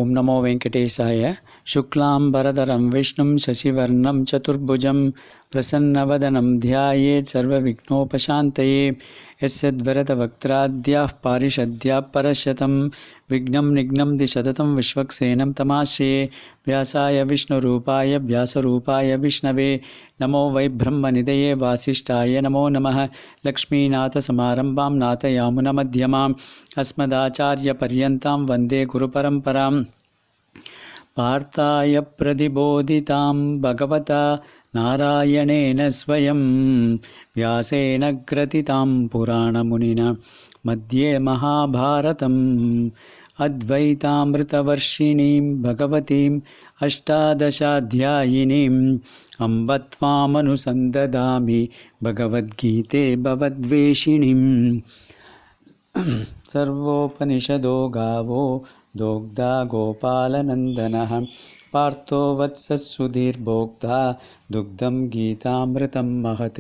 Om Namo Venkatesaya. Shuklam Bharadaram Vishnum Shashivarnam Chaturbhujam Prasannavadanam Dhyayet Sarva Vignopashantaye Yasyadvarata Vaktradyah Parishadhyah Parashatam Vignam Nignam Dishadatam Vishwaksenam Tamashe Vyasaya Vishnu Rupaya Vyasa Rupaya Vishnave Namo Vai Brahma Nidaye Vasishtaya Namo Namaha Lakshmi Natha Samarambam Natha Yamuna Madhyamam Asmadacharya Paryantam Vande Guru Paramparam Partaya Pradibodhitam Bhagavata Narayanena Swayam Vyasena Gratitam Purana Munina Madhye Mahabharatam Advaitamrita Varshinim Bhagavatim Ashtadashadhyayinim Ambatvamanusandadami Bhagavad Gite Bhavadveshinim Sarvopanishado Gavo Dogda Gopalanandanaha Partho Vatsas Sudhir Bhokta Dugdam Gitamritam Mahat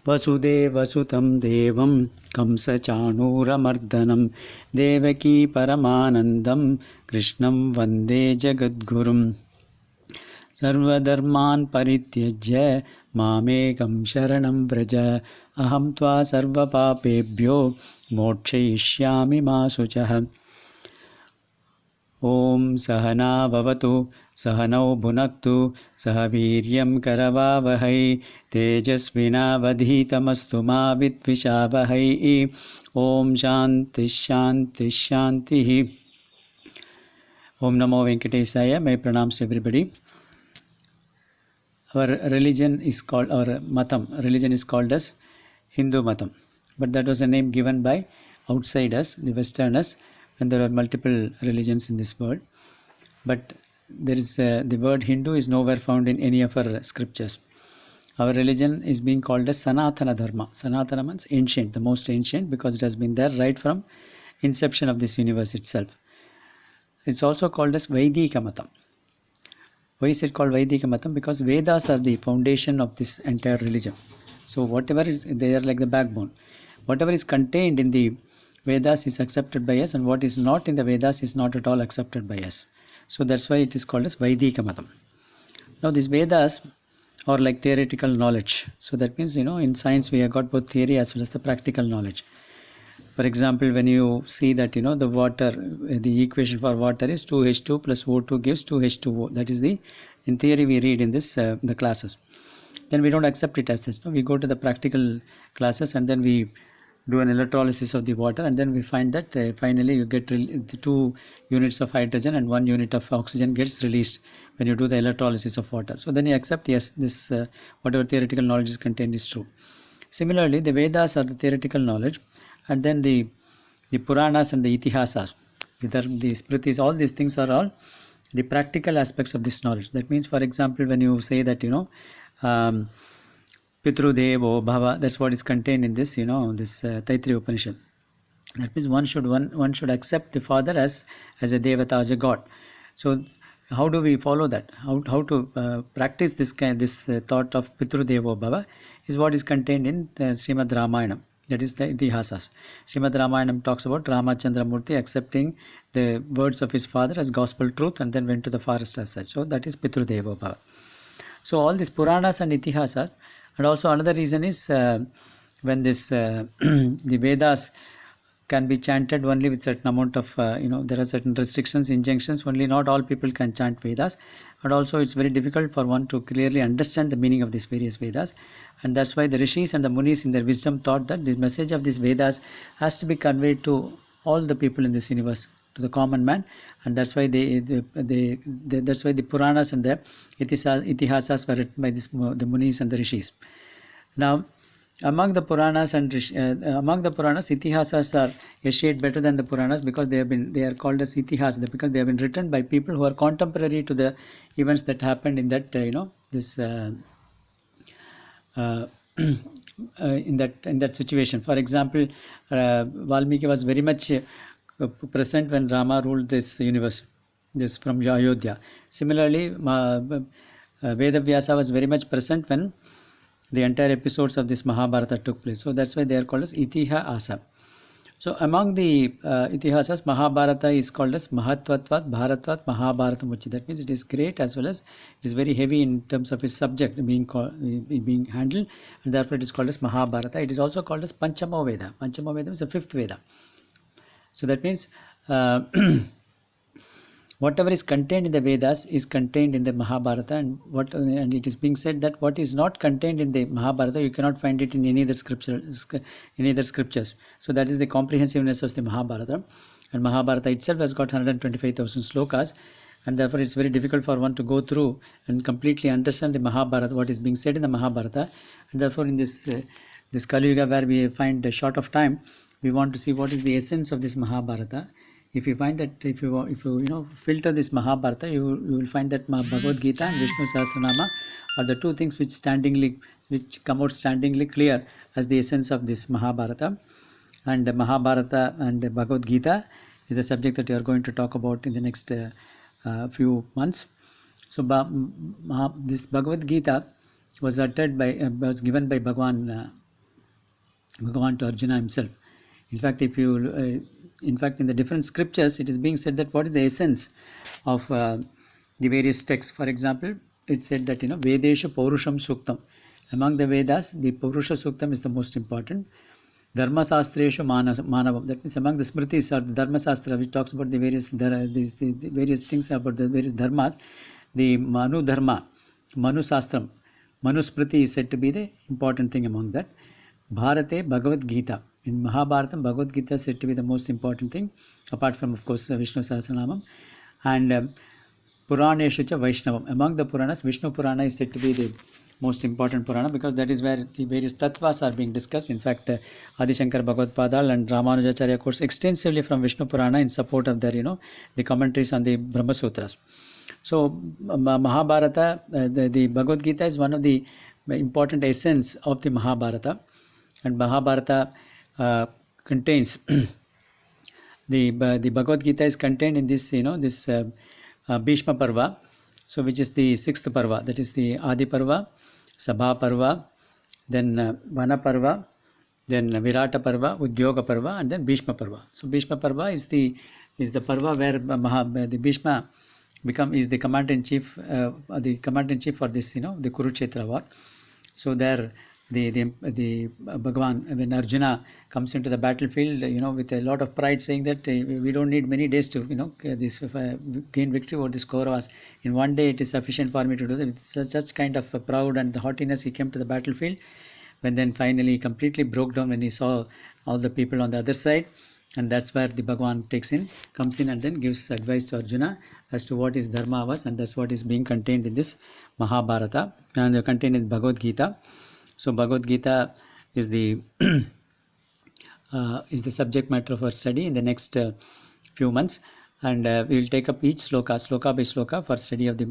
Vasudeva Sutam Devam Kamsa Chanura Mardanam Devaki Paramanandam Krishnam Vande Jagadgurum Sarvadharman Parityajya Mamekam Sharanam Vraja Aham Tva Sarva Papebhyo Mokshayishyami Ma Suchaha Om Sahana Vavatu Sahanau Bhunaktu Sahaviryam Karavavahai Tejasvina Vadhitamastu Ma Vidvishavahai Om Shanti Shanti Shanti Om Namo Venkatesaya. My pranams to everybody. Our religion is called, religion is called as Hindu Matam. But that was a name given by outsiders, the Westerners, when there are multiple religions in this world. But there is the word Hindu is nowhere found in any of our scriptures. Our religion is being called as Sanatana Dharma. Sanatana means ancient, the most ancient, because it has been there right from inception of this universe itself. It's also called as Vaidika Matam. Why is it called Vaidika Matam? Because Vedas are the foundation of this entire religion. So whatever is, they are like the backbone. Whatever is contained in the Vedas is accepted by us, and what is not in the Vedas is not at all accepted by us. So that's why it is called as Vaidika Matam. Now these Vedas are like theoretical knowledge. So that means, in science we have got both theory as well as the practical knowledge. For example, when you see that, the water, the equation for water is 2H2 plus O2 gives 2H2O. That is in theory we read in this, the classes. Then we don't accept it as this. No? We go to the practical classes and then we do an electrolysis of the water, and then we find that finally you get the 2 units of hydrogen and 1 unit of oxygen gets released when you do the electrolysis of water. So then you accept, yes, this whatever theoretical knowledge is contained is true. Similarly, the Vedas are the theoretical knowledge, and then the Puranas and the Itihasas, the Smritis, all these things are all the practical aspects of this knowledge. That means, for example, when you say that, Pitru Devo Bhava, that's what is contained in this, this Taittiriya Upanishad. That means one should accept the father as a Devata, as a god. So how do we follow that? How to practice this thought of Pitru Devo Bhava is what is contained in Srimad Ramayana. That is the Itihasas. Srimad Ramayana talks about Ramachandra Murthy accepting the words of his father as gospel truth and then went to the forest as such. So that is Pitru Devo Bhava. So all these Puranas and Itihasas. And also another reason is when this the Vedas can be chanted only with certain amount of, there are certain restrictions, injunctions, only not all people can chant Vedas. And also it's very difficult for one to clearly understand the meaning of these various Vedas. And that's why the Rishis and the Munis in their wisdom thought that the message of these Vedas has to be conveyed to all the people in this universe, to the common man. And that's why that's why the Puranas and the Itihasas were written by the Munis and the Rishis. Now, among the Puranas Itihasas are a shade better than the Puranas because they are called as Itihas because they have been written by people who are contemporary to the events that happened in that in that situation. For example, Valmiki was very much present when Rama ruled this universe, this from Ayodhya. Similarly, Vedavyasa was very much present when the entire episodes of this Mahabharata took place. So that's why they are called as Itiha Asa. So among the Itihasas, Mahabharata is called as Mahatvatvat Bharatvat Mahabharata Muchi. That means it is great as well as it is very heavy in terms of its subject being handled, and therefore it is called as Mahabharata. It is also called as Panchama Veda. Panchama Veda is the fifth Veda. So that means uh, whatever is contained in the Vedas is contained in the Mahabharata, and it is being said that what is not contained in the Mahabharata you cannot find it in any other scriptures. So that is the comprehensiveness of the Mahabharata, and Mahabharata itself has got 125,000 slokas, and therefore it's very difficult for one to go through and completely understand the Mahabharata, what is being said in the Mahabharata, and therefore in this Kali Yuga, where we find a short of time, we want to see what is the essence of this Mahabharata. If you find that, if you filter this Mahabharata, you will find that Bhagavad Gita and Vishnu Sahasranama are the two things which come out standingly clear as the essence of this Mahabharata. And Mahabharata and Bhagavad Gita is the subject that we are going to talk about in the next few months. So this Bhagavad Gita was given by Bhagwan to Arjuna himself. In fact, in the different scriptures, it is being said that what is the essence of the various texts. For example, it said that Vedesha Paurusham Suktam. Among the Vedas, the Purusha Suktam is the most important. Dharma Sastreshu Manavam. That means among the Smritis or the Dharma Sastra, which talks about the various things about the various dharmas, the Manu Dharma, Manu Sastram, Manu Smriti is said to be the important thing among that. Bharate Bhagavad Gita. In Mahabharata, Bhagavad Gita is said to be the most important thing, apart from, of course, Vishnu Sahasranamam. And Puraneshu cha Vaishnavam. Among the Puranas, Vishnu Purana is said to be the most important Purana, because that is where the various tattvas are being discussed. In fact, Adi Shankar Bhagavad Padal and Ramanujacharya quotes extensively from Vishnu Purana in support of their, the commentaries on the Brahma Sutras. So, Mahabharata, the Bhagavad Gita is one of the important essence of the Mahabharata. And Mahabharata contains the Bhagavad Gita is contained in this Bhishma Parva, so which is the sixth Parva, that is the Adi Parva, Sabha Parva, then Vana Parva, then Virata Parva, Udyoga Parva, and then Bhishma Parva. So Bhishma Parva is the Parva where the Bhishma is the commander in chief for this the Kurukshetra war. So there the Bhagwan, when Arjuna comes into the battlefield, with a lot of pride, saying that we don't need many days to gain victory over this Kauravas. In one day it is sufficient for me to do that. With such kind of proud and haughtiness he came to the battlefield, when then finally he completely broke down when he saw all the people on the other side. And that's where the Bhagwan comes in and then gives advice to Arjuna as to what is Dharma was, and that's what is being contained in this Mahabharata and contained in Bhagavad Gita. So Bhagavad Gita is the subject matter of our study in the next few months, and we will take up each sloka by sloka for study of the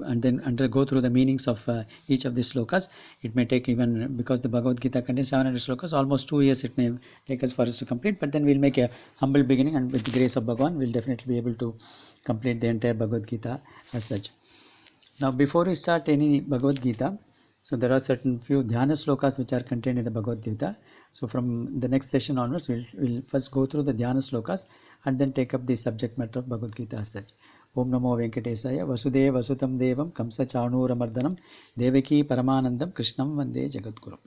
and then go through the meanings of each of these slokas. It may take, even because the Bhagavad Gita contains 700 slokas, almost 2 years it may take us for us to complete, but then we will make a humble beginning, and with the grace of Bhagwan we will definitely be able to complete the entire Bhagavad Gita as such. Now, before we start any Bhagavad Gita, so there are certain few dhyana slokas which are contained in the Bhagavad Gita. So from the next session onwards, we'll first go through the dhyana slokas and then take up the subject matter of Bhagavad Gita as such. Om Namo Venkatesaya Vasudeva Vasutam Devam Kamsa Chanura Mardhanam Devaki Paramanandam Krishnam Vande Jagadgurum.